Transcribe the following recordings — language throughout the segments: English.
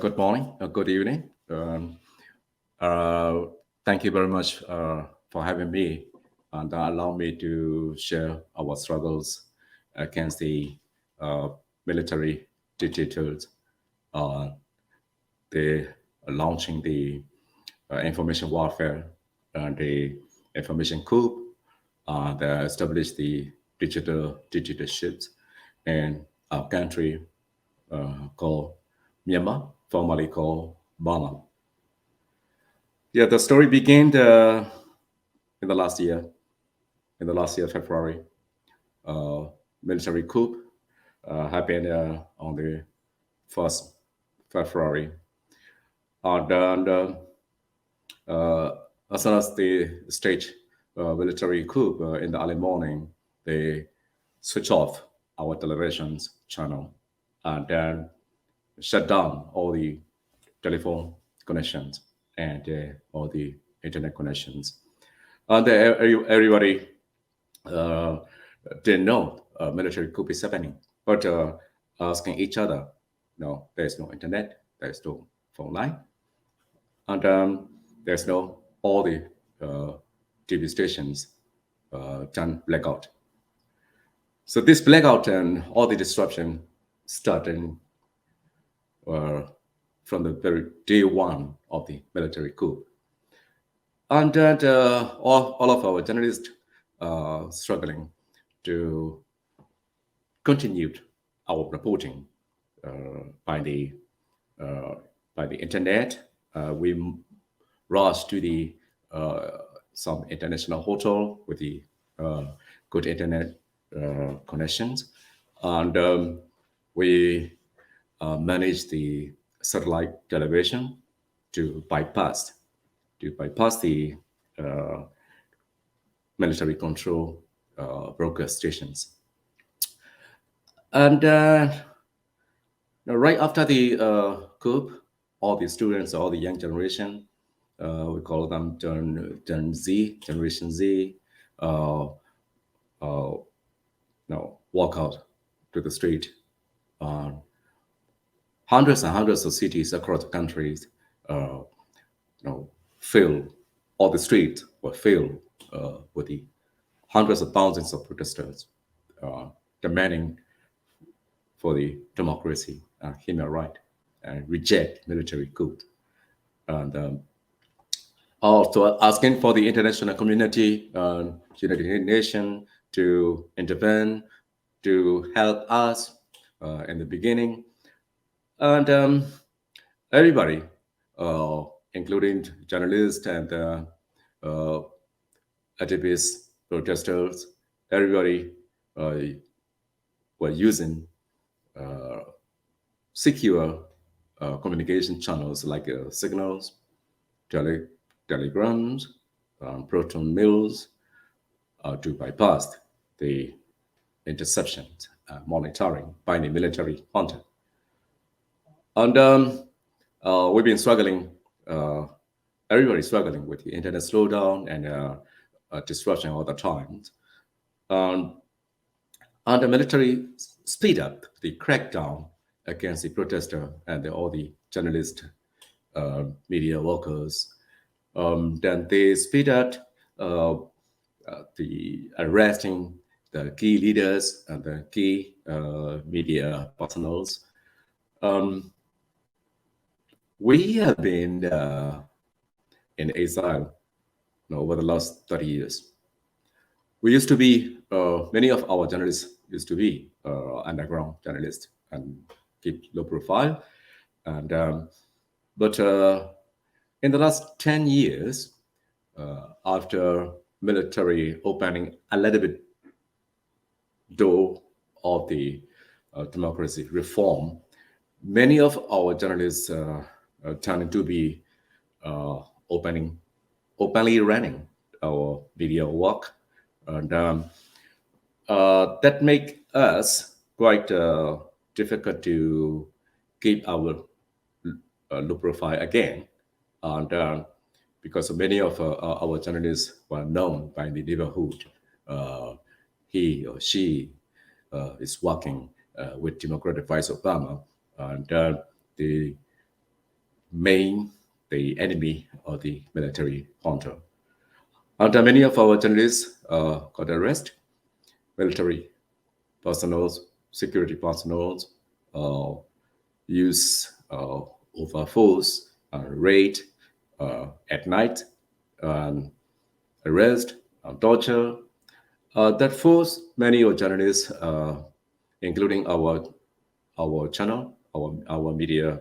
Good morning, good evening. Uh, Thank you very much for having me and allow me to share our struggles against the uh, military dictators. Uh, they are launching the information warfare and the information coup that established the digital dictatorships in our country called Myanmar, formerly called Burma. Yeah, the story began in the last year. In the last year, February, uh, military coup happened on the 1st February. And as soon as the state military coup in the early morning, they switch off our television's channel and then shut down all the telephone connections and all the internet connections. And everybody uh, didn't know military coup is happening, but asking each other, no, there's no internet, there's no phone line, and there's no all the uh, TV stations turn blackout. So this blackout and all the disruption starting uh, from the very day one of the military coup. And that all of our journalists struggling to continue our reporting by the uh, by the internet. We rushed to the uh, some international hotel with the uh, good internet connections, and we managed the satellite television to bypass the uh, military control broadcast stations. And right after the coup, all the students, all the young generation, we call them Gen Z, Generation Z, uh, uh, walk out to the street. Uh, Hundreds and hundreds of cities across the countries, uh, filled, all the streets were filled with the hundreds of thousands of protesters demanding for the democracy, human right, and reject military coup. And also asking for the international community, United Nations, to intervene, to help us in the beginning. And everybody, uh, including journalists and uh, activists, protesters, everybody uh, were using uh, secure communication channels like signals, tele- telegrams, proton mails to bypass the interception monitoring by the military junta. And we've been struggling, uh, everybody's struggling with the internet slowdown and disruption all the time. Um, and the military speed up the crackdown against the protester and all the journalists, media workers. Then they speed up uh, the arresting the key leaders and the key media personals. Um, we have been in exile over the last 30 years. We used to be, many of our journalists used to be underground journalists and keep low profile. And but in the last 10 years, after military opening a little bit door of the democracy reform, many of our journalists turned to be uh, opening, openly running our video work, and that make us quite difficult to keep our low profile again, and because many of our journalists were known by the neighborhood, uh, he or she is working with Democratic Vice Obama, and the main the enemy or the military junta. And many of our journalists got arrested, military personnel, security personnel, uh, use over force, raid at night, and arrest, torture. That forced many of journalists, including our channel, our media,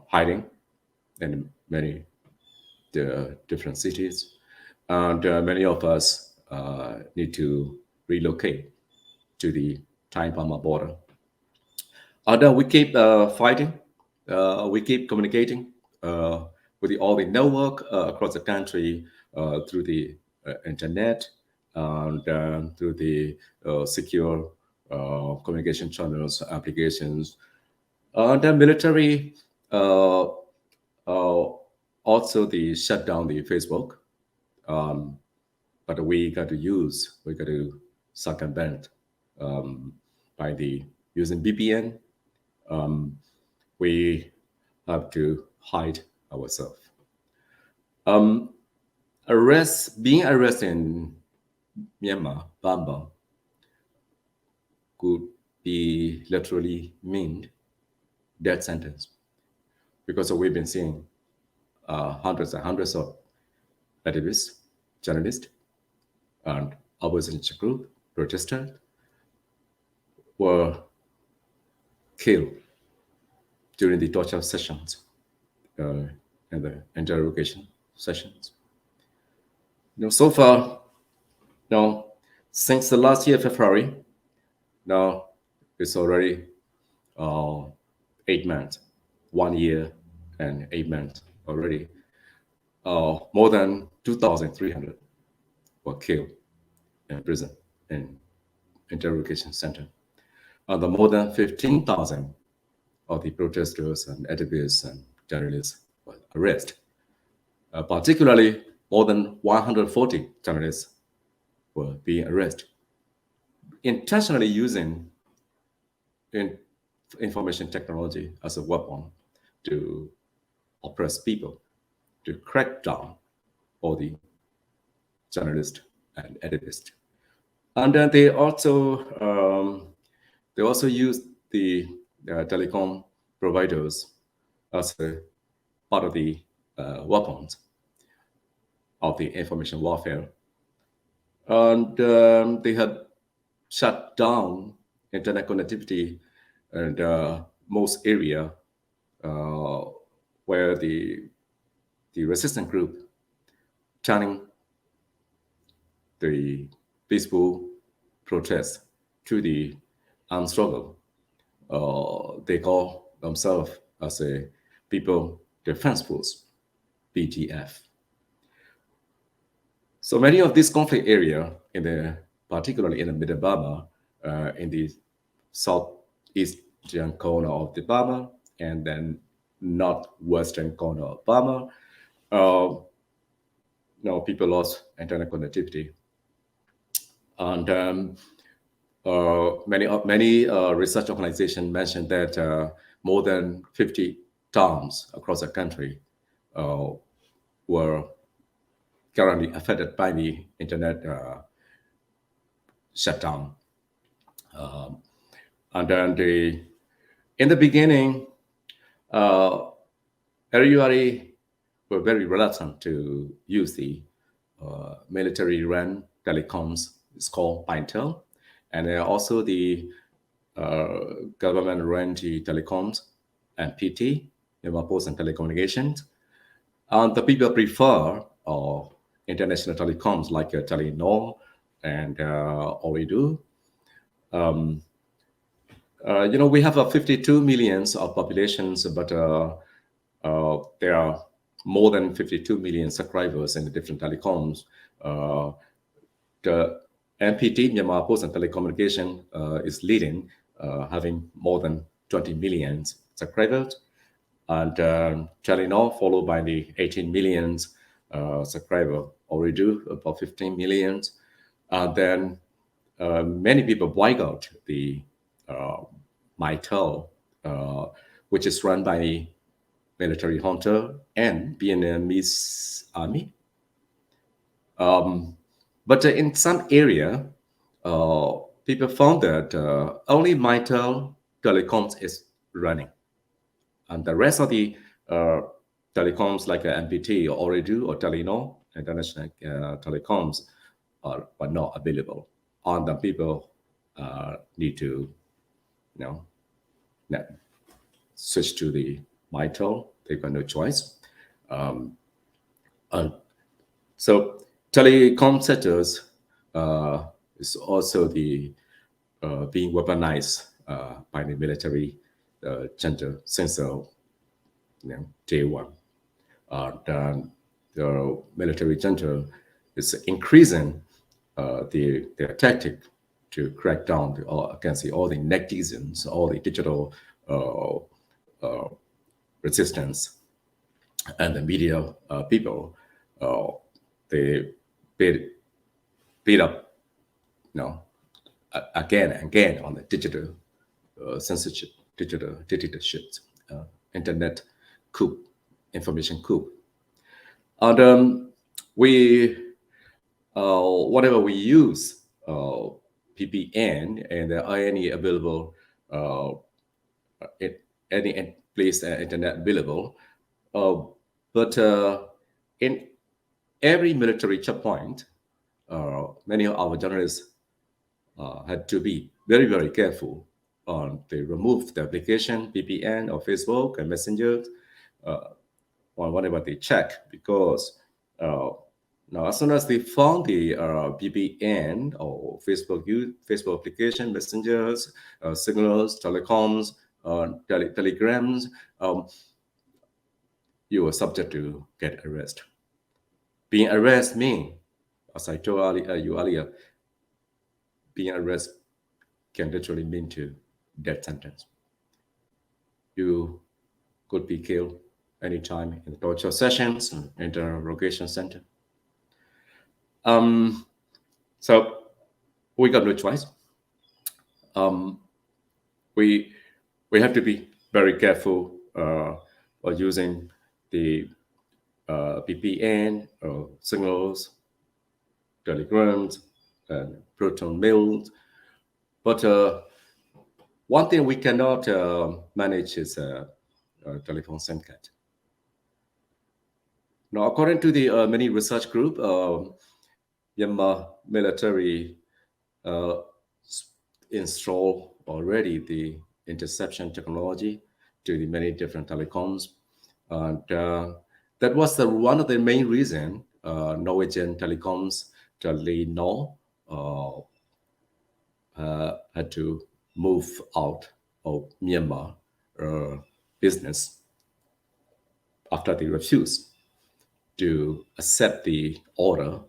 hiding in many different cities, and many of us need to relocate to the Thai Burma border. Then we keep fighting, we keep communicating with all the network across the country through the internet and through the secure communication channels, applications. The military uh, also the shut down the Facebook, um, but we got to circumvent um, by the using VPN. Um, we have to hide ourselves. Um, being arrested in Myanmar, Burma, could be literally mean death sentence because we've been seeing hundreds and hundreds of activists, journalists, and opposition group protesters were killed during the torture sessions and the interrogation sessions. So far, now since the last year February, now it's already uh, 8 months, 1 year and 8 months already. More than 2,300 were killed in prison in interrogation center. The more than 15,000 of the protesters and activists and journalists were arrested. Particularly, more than 140 journalists were being arrested, intentionally using information technology as a weapon to oppress people, to crack down all the journalists and activists. And then they also use the telecom providers as a part of the weapons of the information warfare. And they had shut down internet connectivity and most area where the resistance group turning the peaceful protest to the armed struggle. They call themselves as a People Defense Force, PDF. So many of these conflict area, particularly in the Middle Burma, in the southeastern corner of the Burma, and then northwestern corner of Burma, people lost internet connectivity, and many research organizations mentioned that more than 50 towns across the country were currently affected by the internet shutdown. And then in the beginning, everybody were very reluctant to use the military-run telecoms. It's called Pintel, and also the government-run telecoms and PT, Myanmar Post and Telecommunications. And the people prefer international telecoms like Telenor and Ooredoo. We have 52 millions of populations, but there are more than 52 million subscribers in the different telecoms. The MPT, Myanmar Post and Telecommunication, is leading, having more than 20 million subscribers. And Telenor followed by the 18 million subscriber, Ooredoo about 15 million. Then many people boycott the Mytel which is run by the military junta and Vietnamese army. But in some area, uh, people found that only Mytel telecoms is running, and the rest of the uh, telecoms like MPT or Ooredoo or Telenor, international telecoms, are not available. And the people need to, you know, net- switch to the Mytel. They've got no choice. Um, and so telecom sectors uh, is also the being weaponized by the military center since day one. The military center is increasing their tactic to crack down against all the netizens, all the digital uh, uh, resistance, and the media people. Uh, they beat, beat up, you know, again and again on the digital censorship, digital dictatorship, uh, internet coup, information coup. And we, whatever we use, VPN and any available, uh, it, any place internet available, uh, but in every military checkpoint, many of our journalists had to be very, very careful on they remove the application VPN or Facebook and Messenger uh, or whatever they check because uh, now as soon as they found the VPN or Facebook application, messengers, signals, telecoms, telegrams, um, you were subject to get arrested. Being arrested means, as I told you earlier, being arrested can literally mean to death sentence. You could be killed anytime in the torture sessions and interrogation center. Um, so we got no choice. Um, we we have to be very careful of using the VPN signals, telegrams, and proton mails. But one thing we cannot manage is telephone SIM card. Now, according to the many research group, Myanmar military uh, install already the interception technology to the many different telecoms. And that was one of the main reason Norwegian telecoms, Telenor, had to move out of Myanmar business after they refused to accept the order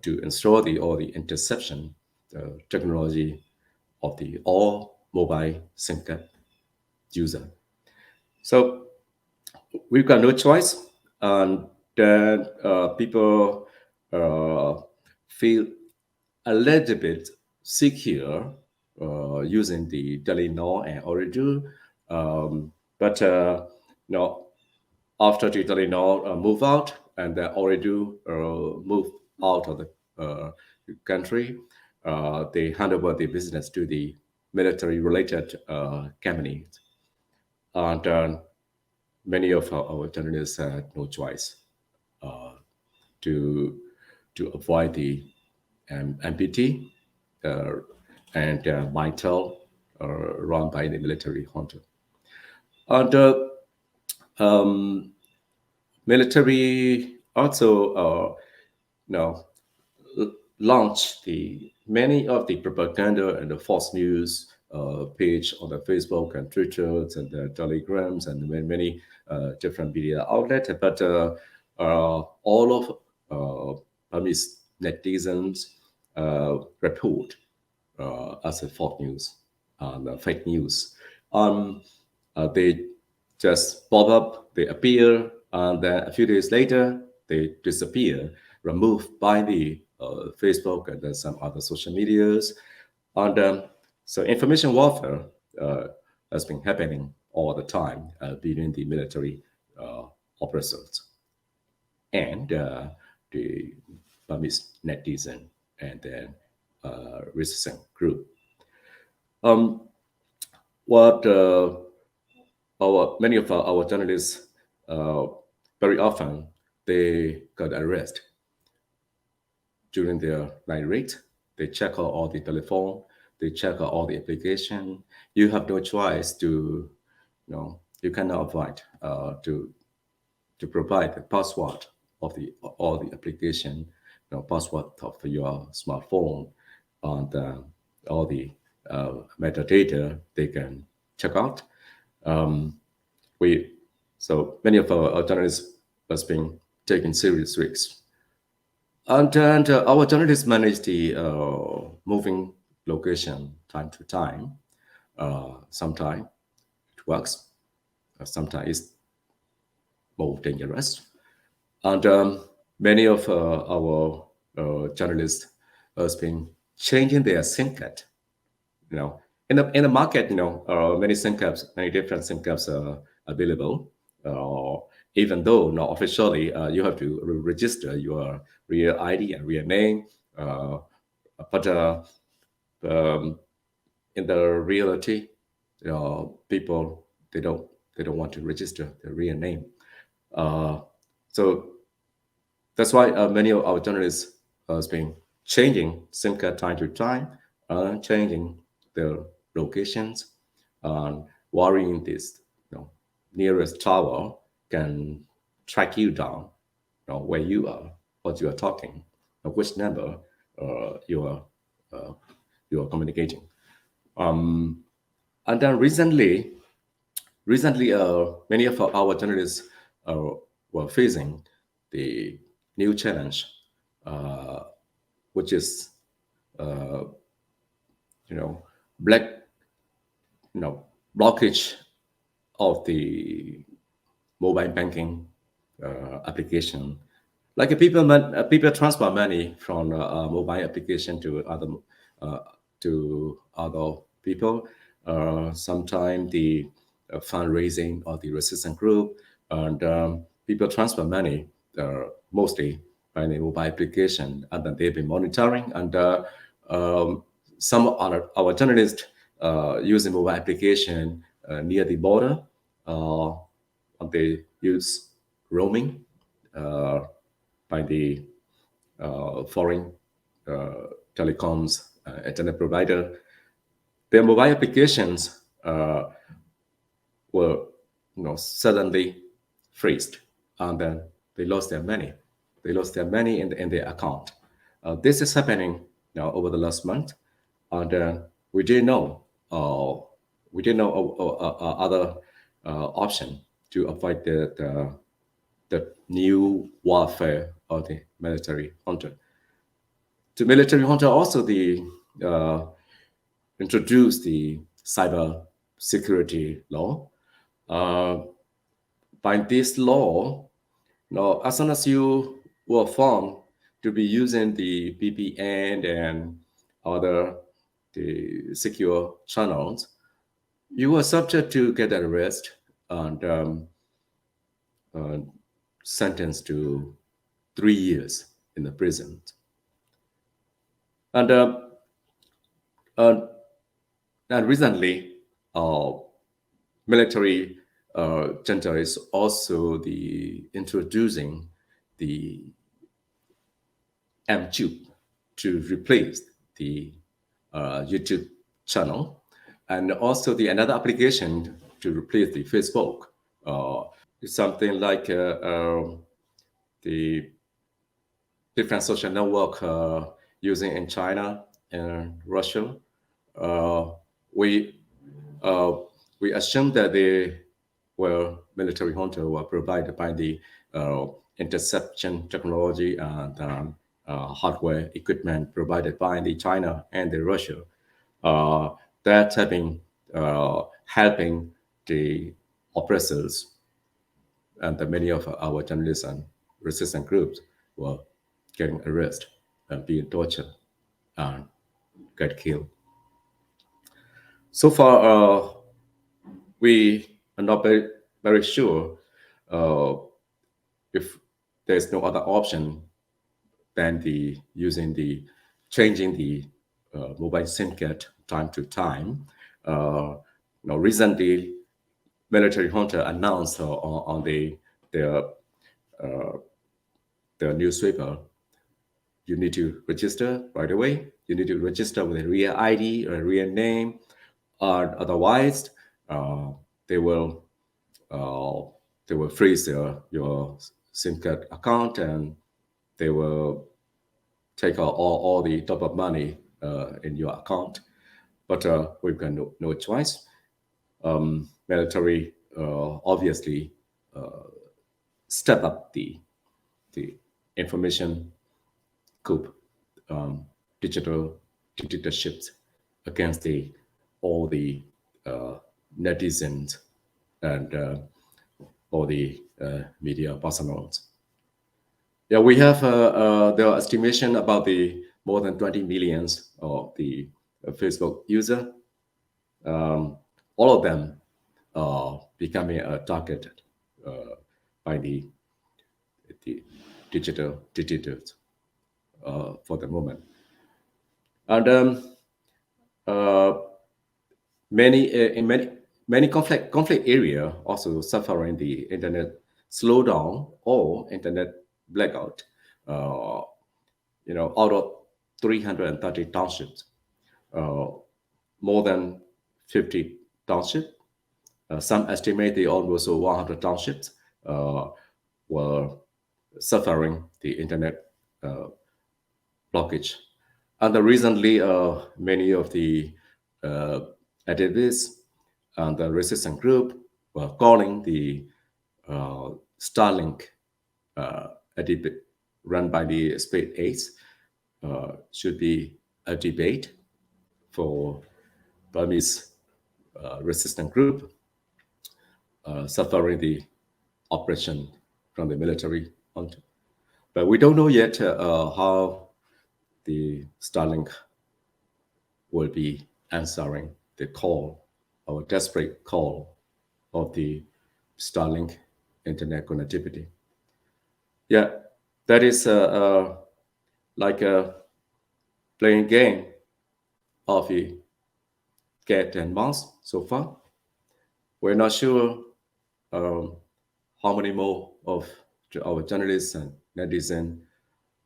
to install all the interception technology of the all mobile SIM card user. So we've got no choice, and then people uh, feel a little bit secure using the Telenor and Ooredoo, but after the Telenor move out and the Ooredoo move out of the country, they hand over the business to the military-related companies, and many of our journalists had no choice uh, to avoid the MPT and Mytel run by the military junta. And um, military also now launch the many of the propaganda and the false news page on the Facebook and Twitters and the Telegrams and many different media outlets. But all of Burmese netizens report as a false news and fake news. Um, they just pop up, they appear, and then a few days later, they disappear, removed by the Facebook and then some other social medias. And so information warfare has been happening all the time between the military officers and the Burmese netizen and then resistance group. Um, what our many of our journalists uh, very often they got arrested during their night raid. They check out all the telephone, they check out all the application. You have no choice to, you cannot avoid to provide the password of the all the application, password of your smartphone, and all the metadata they can check out. We so many of our journalists has been taking serious risks, and our journalists manage the moving location time to time. Sometimes it works, sometimes it's more dangerous. And many of our journalists has been changing their SIM card. In the market, many SIM cards, many different SIM cards are available. Uh, Even though not officially, you have to register your real ID and real name. Uh, but um, in the reality, people they don't want to register their real name. Uh, so that's why many of our journalists has been changing SIM card time to time, changing their locations, and worrying this, nearest tower can track you down, where you are, what you are talking, which number you are uh, you are communicating. Um, and then recently, many of our journalists uh, were facing the new challenge, uh, which is, uh, you know, black, blockage of the mobile banking application. Like people transfer money from mobile application uh, to other people. Sometimes the fundraising or the resistance group, and people transfer money mostly by the mobile application, and then they've been monitoring. And um, some our journalists using mobile application near the border. Uh, and they use roaming uh, by the foreign telecoms internet provider. Their mobile applications were, suddenly freezed, and then they lost their money. They lost their money in their account. This is happening now over the last month, and we didn't know. We didn't know other option to avoid the new warfare of the military junta. The military junta also uh, introduced the cyber security law. Uh, by this law, now as soon as you were found to be using the VPN and other the secure channels, you were subject to get arrested and uh, sentenced to 3 years in the prison. And uh, and recently, military junta is also the introducing the Htut to replace the YouTube channel, and also the another application to replace the Facebook. It's something like the different social network using in China and Russia. Uh, we uh, we assume that the military junta were provided by the uh, interception technology and hardware equipment provided by the China and the Russia. Uh, that having helping the oppressors and the many of our journalists and resistance groups were getting arrested and being tortured and get killed. So far, we I'm not very sure uh, if there's no other option than the using the changing the mobile SIM card time to time. Uh, Recently, military junta announced on their the newspaper, you need to register right away. You need to register with a real ID or a real name, or otherwise uh, they will uh, they will freeze your SIM card account, and they will take out all the top up money in your account. But we've got no choice. Military obviously step up the information coup, um, digital dictatorships against the all the uh, netizens and all the media personals. Yeah, we have the estimation about the more than 20 millions of the Facebook user. All of them are becoming targeted by the digital dictators for the moment. And uh, many conflict area also suffering the internet slowdown or internet blackout. Uh, Out of 330 townships, uh, more than 50 townships, some estimate the almost 100 townships were suffering the internet uh, blockage. And recently, many of the uh, activists and the resistance group were calling the Starlink uh, a debate run by the SpaceX should be a debate for Burmese resistance group suffering the oppression from the military. But we don't know yet how the Starlink will be answering the call, our desperate call of the Starlink internet connectivity. Yeah, that is like a playing game of a cat and mouse so far. We're not sure um, how many more of our journalists and netizens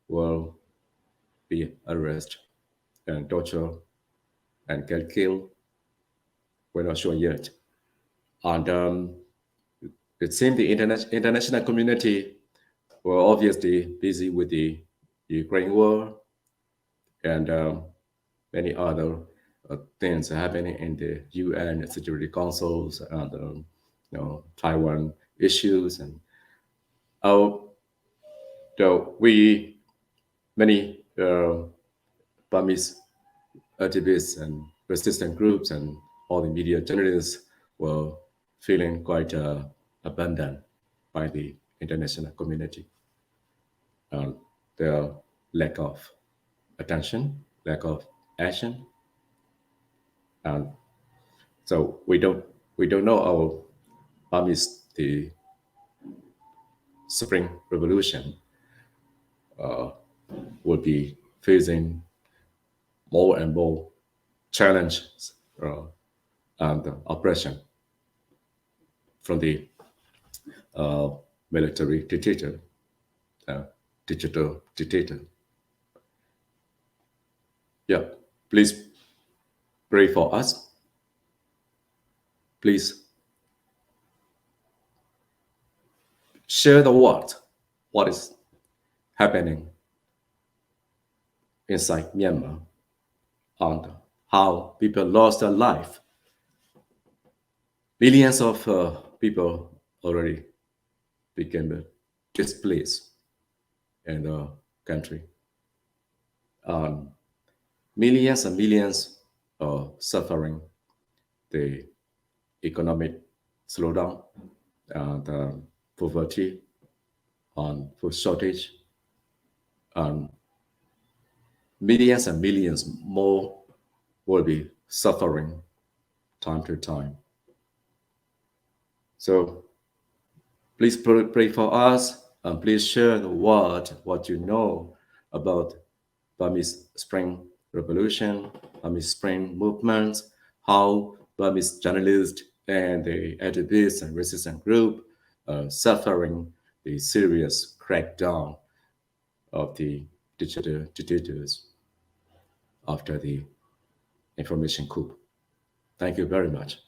will be arrested and tortured and get killed. We're not sure yet. And it seems the international community were obviously busy with the Ukraine war and many other things happening in the UN Security Councils and Taiwan issues. And uh, though we many Burmese activists and resistance groups and all the media journalists were feeling quite abandoned by the international community. Their lack of attention, lack of action, and so we don't know how Burmese the Spring Revolution will be facing more and more challenges and oppression from the uh, military dictator, uh, digital dictator. Yeah, please pray for us. Please share the word, what is happening inside Myanmar and how people lost their life. Millions of people already became displaced in the country. Um, Millions and millions suffering the economic slowdown and poverty and food shortage, and millions and millions more will be suffering time to time. So please pray for us and please share the word, what you know about Burmese Spring Revolution, Burmese Spring movements, how Burmese journalists and the activists and resistance group are suffering the serious crackdown of the digital dictators after the information coup. Thank you very much.